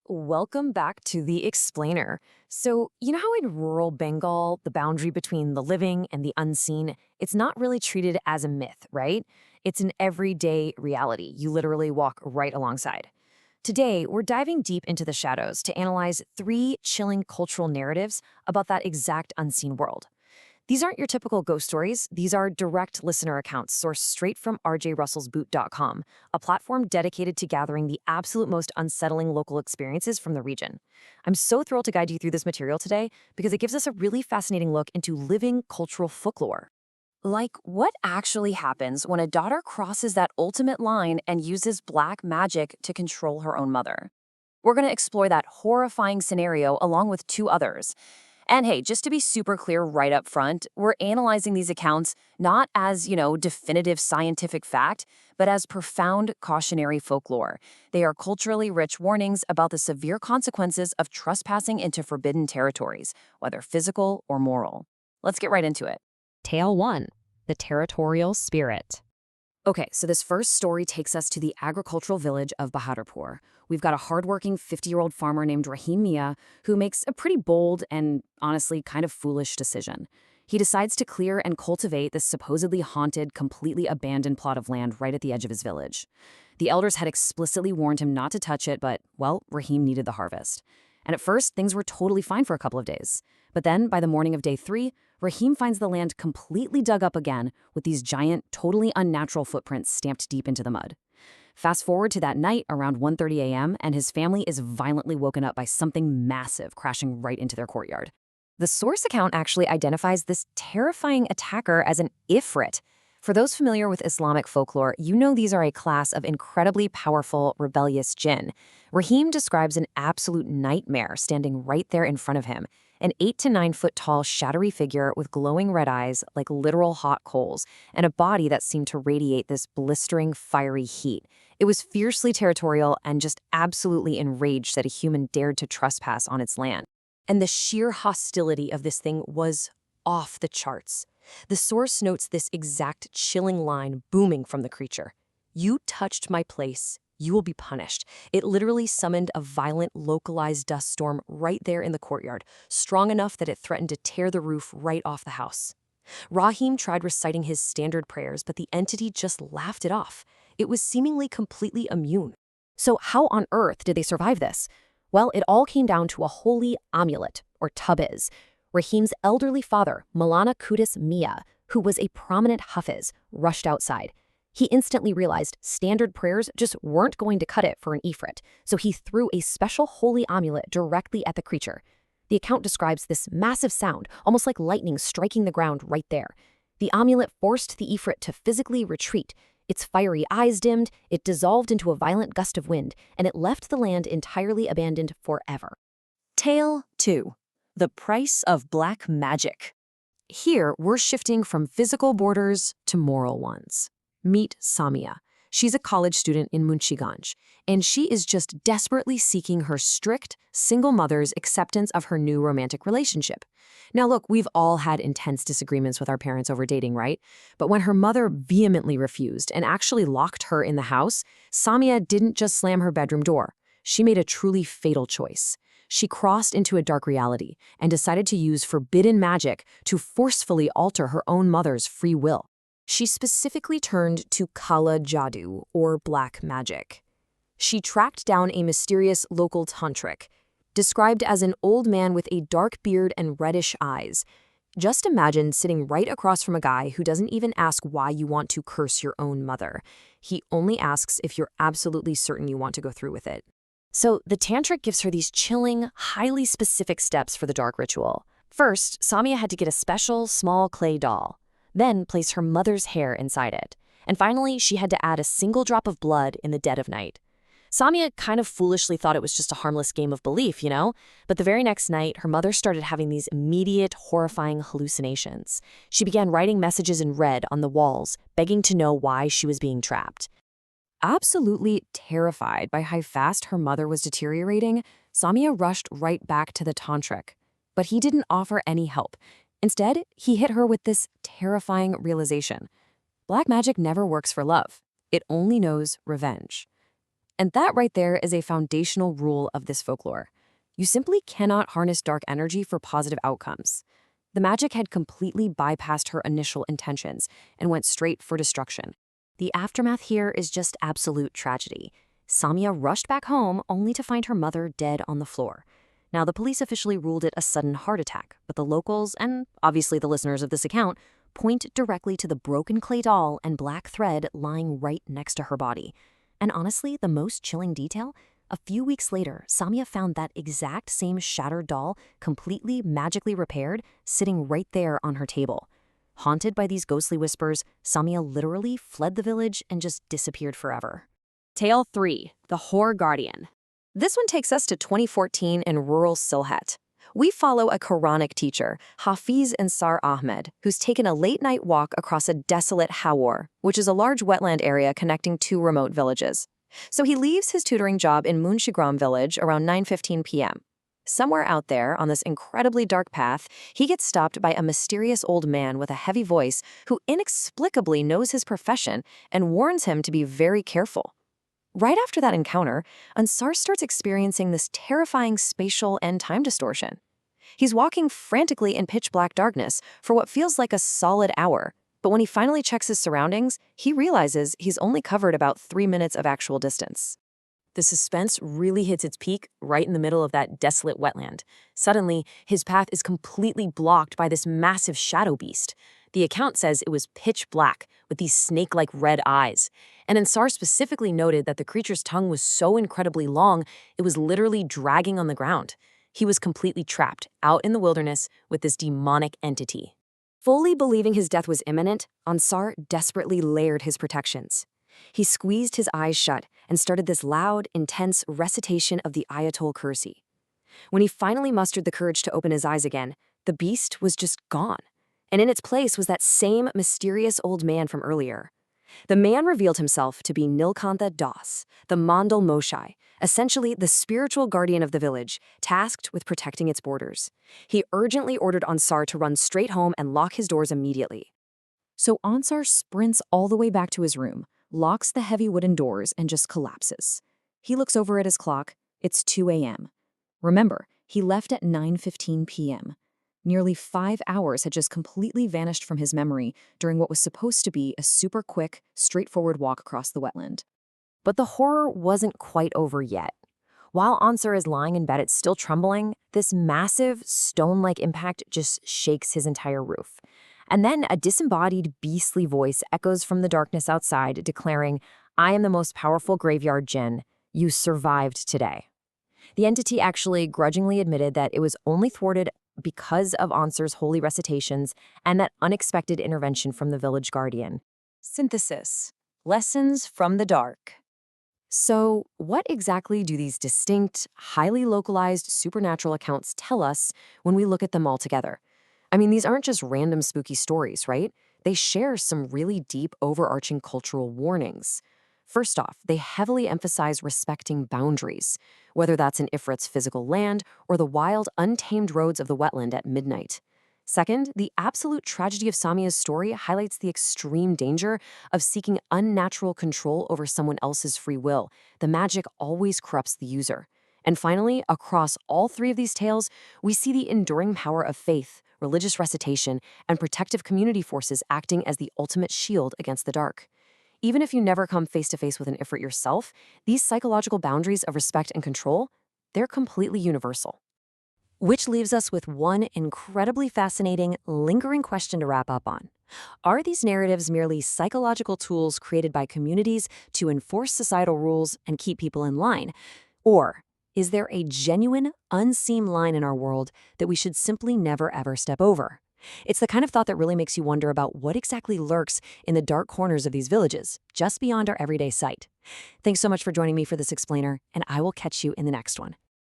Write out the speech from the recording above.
Welcome back to The Explainer. So, you know how in rural Bengal, the boundary between the living and the unseen, it's not really treated as a myth, right? It's an everyday reality. You literally walk right alongside. Today, we're diving deep into the shadows to analyze three chilling cultural narratives about that exact unseen world. These aren't your typical ghost stories. These are direct listener accounts sourced straight from rjrussellsboot.com, a platform dedicated to gathering the absolute most unsettling local experiences from the region. I'm so thrilled to guide you through this material today because it gives us a really fascinating look into living cultural folklore. Like, what actually happens when a daughter crosses that ultimate line and uses black magic to control her own mother? We're going to explore that horrifying scenario along with two others. And hey, just to be super clear right up front, we're analyzing these accounts not as, definitive scientific fact, but as profound cautionary folklore. They are culturally rich warnings about the severe consequences of trespassing into forbidden territories, whether physical or moral. Let's get right into it. Tale 1. The Territorial Spirit. Okay, so this first story takes us to the agricultural village of Bahadurpur. We've got a hardworking 50-year-old farmer named Rahim who makes a pretty bold and honestly kind of foolish decision. He decides to clear and cultivate this supposedly haunted, completely abandoned plot of land right at the edge of his village. The elders had explicitly warned him not to touch it, but, well, Rahim needed the harvest. And at first, things were totally fine for a couple of days. But then, by the morning of day 3, Rahim finds the land completely dug up again with these giant, totally unnatural footprints stamped deep into the mud. Fast forward to that night around 1:30 a.m., and his family is violently woken up by something massive crashing right into their courtyard. The source account actually identifies this terrifying attacker as an Ifrit. For those familiar with Islamic folklore, you know these are a class of incredibly powerful, rebellious jinn. Rahim describes an absolute nightmare standing right there in front of him, an 8 to 9 foot tall, shadowy figure with glowing red eyes like literal hot coals, and a body that seemed to radiate this blistering, fiery heat. It was fiercely territorial and just absolutely enraged that a human dared to trespass on its land. And the sheer hostility of this thing was off the charts. The source notes this exact chilling line booming from the creature. "You touched my place. You will be punished." It literally summoned a violent, localized dust storm right there in the courtyard, strong enough that it threatened to tear the roof right off the house. Rahim tried reciting his standard prayers, but the entity just laughed it off. It was seemingly completely immune. So how on earth did they survive this? Well, it all came down to a holy amulet, or tabiz. Rahim's elderly father, Maulana Qudus Mia, who was a prominent Hafiz, rushed outside. He instantly realized standard prayers just weren't going to cut it for an Ifrit, so he threw a special holy amulet directly at the creature. The account describes this massive sound, almost like lightning striking the ground right there. The amulet forced the Ifrit to physically retreat. Its fiery eyes dimmed, it dissolved into a violent gust of wind, and it left the land entirely abandoned forever. Tale 2. The Price of Black Magic. Here, we're shifting from physical borders to moral ones. Meet Samia. She's a college student in Munchiganj, and she is just desperately seeking her strict, single mother's acceptance of her new romantic relationship. Now look, we've all had intense disagreements with our parents over dating, right? But when her mother vehemently refused and actually locked her in the house, Samia didn't just slam her bedroom door. She made a truly fatal choice. She crossed into a dark reality and decided to use forbidden magic to forcefully alter her own mother's free will. She specifically turned to Kala Jadoo, or black magic. She tracked down a mysterious local tantric, described as an old man with a dark beard and reddish eyes. Just imagine sitting right across from a guy who doesn't even ask why you want to curse your own mother. He only asks if you're absolutely certain you want to go through with it. So the tantric gives her these chilling, highly specific steps for the dark ritual. First, Samia had to get a special, small clay doll, then place her mother's hair inside it. And finally, she had to add a single drop of blood in the dead of night. Samia kind of foolishly thought it was just a harmless game of belief, But the very next night, her mother started having these immediate, horrifying hallucinations. She began writing messages in red on the walls, begging to know why she was being trapped. Absolutely terrified by how fast her mother was deteriorating, Samia rushed right back to the tantric. But he didn't offer any help. Instead, he hit her with this terrifying realization. Black magic never works for love. It only knows revenge. And that right there is a foundational rule of this folklore. You simply cannot harness dark energy for positive outcomes. The magic had completely bypassed her initial intentions and went straight for destruction. The aftermath here is just absolute tragedy. Samia rushed back home only to find her mother dead on the floor. Now, the police officially ruled it a sudden heart attack, but the locals, and obviously the listeners of this account, point directly to the broken clay doll and black thread lying right next to her body. And honestly, the most chilling detail? A few weeks later, Samia found that exact same shattered doll, completely magically repaired, sitting right there on her table. Haunted by these ghostly whispers, Samia literally fled the village and just disappeared forever. Tale 3. The Horror Guardian. This one takes us to 2014 in rural Sylhet. We follow a Quranic teacher, Hafiz Ansar Ahmed, who's taken a late-night walk across a desolate hawar, which is a large wetland area connecting two remote villages. So he leaves his tutoring job in Munshigram village around 9:15 p.m. Somewhere out there, on this incredibly dark path, he gets stopped by a mysterious old man with a heavy voice who inexplicably knows his profession and warns him to be very careful. Right after that encounter, Ansar starts experiencing this terrifying spatial and time distortion. He's walking frantically in pitch-black darkness for what feels like a solid hour, but when he finally checks his surroundings, he realizes he's only covered about 3 minutes of actual distance. The suspense really hits its peak right in the middle of that desolate wetland. Suddenly, his path is completely blocked by this massive shadow beast. The account says it was pitch black, with these snake-like red eyes. And Ansar specifically noted that the creature's tongue was so incredibly long, it was literally dragging on the ground. He was completely trapped, out in the wilderness, with this demonic entity. Fully believing his death was imminent, Ansar desperately layered his protections. He squeezed his eyes shut and started this loud, intense recitation of the Ayatul Kursi. When he finally mustered the courage to open his eyes again, the beast was just gone. And in its place was that same mysterious old man from earlier. The man revealed himself to be Nilkantha Das, the Mandal Moshai, essentially the spiritual guardian of the village, tasked with protecting its borders. He urgently ordered Ansar to run straight home and lock his doors immediately. So Ansar sprints all the way back to his room, locks the heavy wooden doors, and just collapses. He looks over at his clock. It's 2 a.m. Remember, he left at 9:15 p.m. Nearly 5 hours had just completely vanished from his memory during what was supposed to be a super quick, straightforward walk across the wetland. But the horror wasn't quite over yet. While Ansar is lying in bed, it's still trembling, this massive, stone-like impact just shakes his entire roof. And then a disembodied, beastly voice echoes from the darkness outside, declaring, "I am the most powerful graveyard jinn. You survived today." The entity actually grudgingly admitted that it was only thwarted because of Ansar's holy recitations and that unexpected intervention from the village guardian. Synthesis. Lessons from the dark. So, what exactly do these distinct, highly localized supernatural accounts tell us when we look at them all together? I mean, these aren't just random spooky stories, right? They share some really deep, overarching cultural warnings. First off, they heavily emphasize respecting boundaries, whether that's in Ifrit's physical land or the wild, untamed roads of the wetland at midnight. Second, the absolute tragedy of Samia's story highlights the extreme danger of seeking unnatural control over someone else's free will. The magic always corrupts the user. And finally, across all three of these tales, we see the enduring power of faith, religious recitation, and protective community forces acting as the ultimate shield against the dark. Even if you never come face-to-face with an Ifrit yourself, these psychological boundaries of respect and control, they're completely universal. Which leaves us with one incredibly fascinating, lingering question to wrap up on. Are these narratives merely psychological tools created by communities to enforce societal rules and keep people in line? Or is there a genuine, unseen line in our world that we should simply never ever step over? It's the kind of thought that really makes you wonder about what exactly lurks in the dark corners of these villages, just beyond our everyday sight. Thanks so much for joining me for this explainer, and I will catch you in the next one.